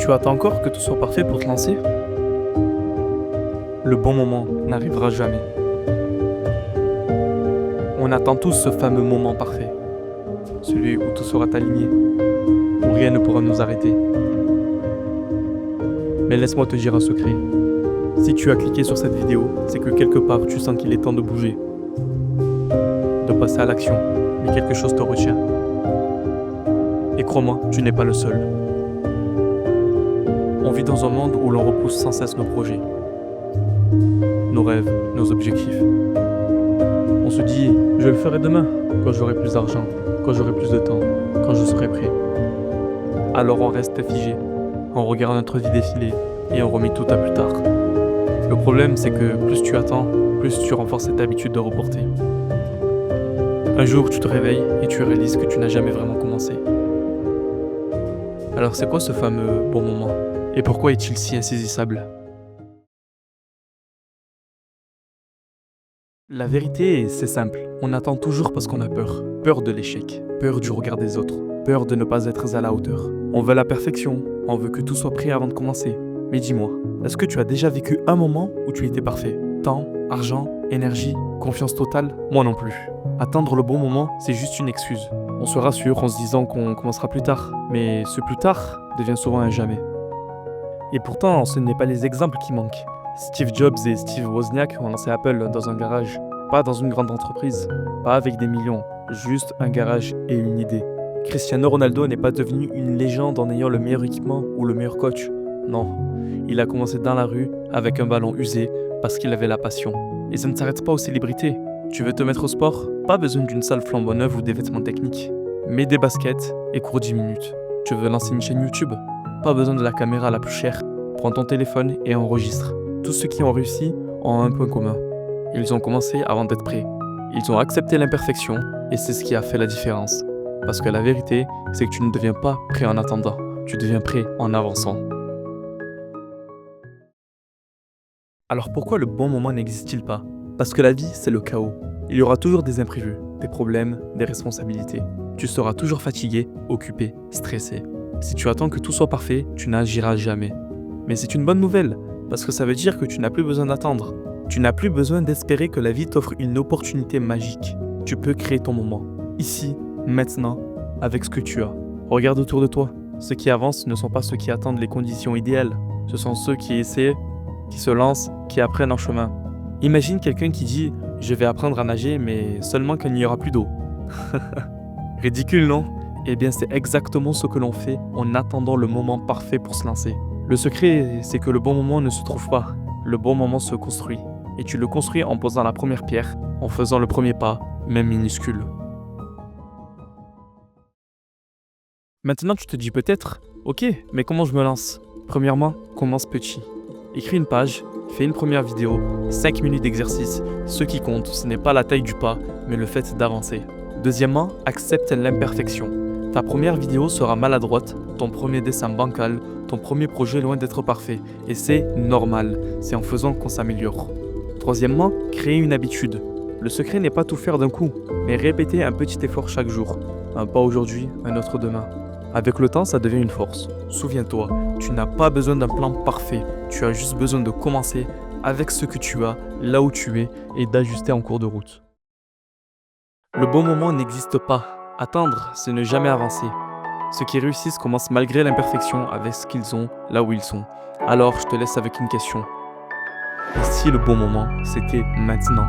Tu attends encore que tout soit parfait pour te lancer? Le bon moment n'arrivera jamais. On attend tous ce fameux moment parfait, celui où tout sera aligné, où rien ne pourra nous arrêter. Mais laisse-moi te dire un secret. Si tu as cliqué sur cette vidéo, c'est que quelque part tu sens qu'il est temps de bouger, de passer à l'action, mais quelque chose te retient. Et crois-moi, tu n'es pas le seul. On vit dans un monde où l'on repousse sans cesse nos projets, nos rêves, nos objectifs. On se dit, je le ferai demain, quand j'aurai plus d'argent, quand j'aurai plus de temps, quand je serai prêt. Alors on reste figé, on regarde notre vie défiler et on remet tout à plus tard. Le problème, c'est que plus tu attends, plus tu renforces cette habitude de reporter. Un jour, tu te réveilles et tu réalises que tu n'as jamais vraiment commencé. Alors c'est quoi ce fameux bon moment? Et pourquoi est-il si insaisissable? La vérité, c'est simple. On attend toujours parce qu'on a peur. Peur de l'échec, peur du regard des autres, peur de ne pas être à la hauteur. On veut la perfection, on veut que tout soit prêt avant de commencer. Mais dis-moi, est-ce que tu as déjà vécu un moment où tu étais parfait? Temps, argent, énergie, confiance totale? Moi non plus. Attendre le bon moment, c'est juste une excuse. On se rassure en se disant qu'on commencera plus tard. Mais ce plus tard devient souvent un jamais. Et pourtant, ce n'est pas les exemples qui manquent. Steve Jobs et Steve Wozniak ont lancé Apple dans un garage, pas dans une grande entreprise, pas avec des millions, juste un garage et une idée. Cristiano Ronaldo n'est pas devenu une légende en ayant le meilleur équipement ou le meilleur coach. Non, il a commencé dans la rue avec un ballon usé parce qu'il avait la passion. Et ça ne s'arrête pas aux célébrités. Tu veux te mettre au sport? Pas besoin d'une salle flambant neuve ou des vêtements techniques. Mets des baskets et cours 10 minutes. Tu veux lancer une chaîne YouTube? Pas besoin de la caméra la plus chère. Prends ton téléphone et enregistre. Tous ceux qui ont réussi ont un point commun. Ils ont commencé avant d'être prêts. Ils ont accepté l'imperfection et c'est ce qui a fait la différence. Parce que la vérité, c'est que tu ne deviens pas prêt en attendant. Tu deviens prêt en avançant. Alors pourquoi le bon moment n'existe-t-il pas? Parce que la vie, c'est le chaos. Il y aura toujours des imprévus, des problèmes, des responsabilités. Tu seras toujours fatigué, occupé, stressé. Si tu attends que tout soit parfait, tu n'agiras jamais. Mais c'est une bonne nouvelle, parce que ça veut dire que tu n'as plus besoin d'attendre. Tu n'as plus besoin d'espérer que la vie t'offre une opportunité magique. Tu peux créer ton moment, ici, maintenant, avec ce que tu as. Regarde autour de toi. Ceux qui avancent ne sont pas ceux qui attendent les conditions idéales. Ce sont ceux qui essaient, qui se lancent, qui apprennent en chemin. Imagine quelqu'un qui dit « Je vais apprendre à nager, mais seulement quand il n'y aura plus d'eau. » Ridicule, non? Eh bien, c'est exactement ce que l'on fait en attendant le moment parfait pour se lancer. Le secret, c'est que le bon moment ne se trouve pas. Le bon moment se construit. Et tu le construis en posant la première pierre, en faisant le premier pas, même minuscule. Maintenant, tu te dis peut-être, ok, mais comment je me lance? Premièrement, commence petit. Écris une page, fais une première vidéo, 5 minutes d'exercice. Ce qui compte, ce n'est pas la taille du pas, mais le fait d'avancer. Deuxièmement, accepte l'imperfection. Ta première vidéo sera maladroite, ton premier dessin bancal, ton premier projet loin d'être parfait. Et c'est normal, c'est en faisant qu'on s'améliore. Troisièmement, créer une habitude. Le secret n'est pas tout faire d'un coup, mais répéter un petit effort chaque jour. Un pas aujourd'hui, un autre demain. Avec le temps, ça devient une force. Souviens-toi, tu n'as pas besoin d'un plan parfait. Tu as juste besoin de commencer avec ce que tu as, là où tu es, et d'ajuster en cours de route. Le bon moment n'existe pas. Attendre, c'est ne jamais avancer. Ceux qui réussissent commencent malgré l'imperfection avec ce qu'ils ont, là où ils sont. Alors, je te laisse avec une question. Et si le bon moment, c'était maintenant?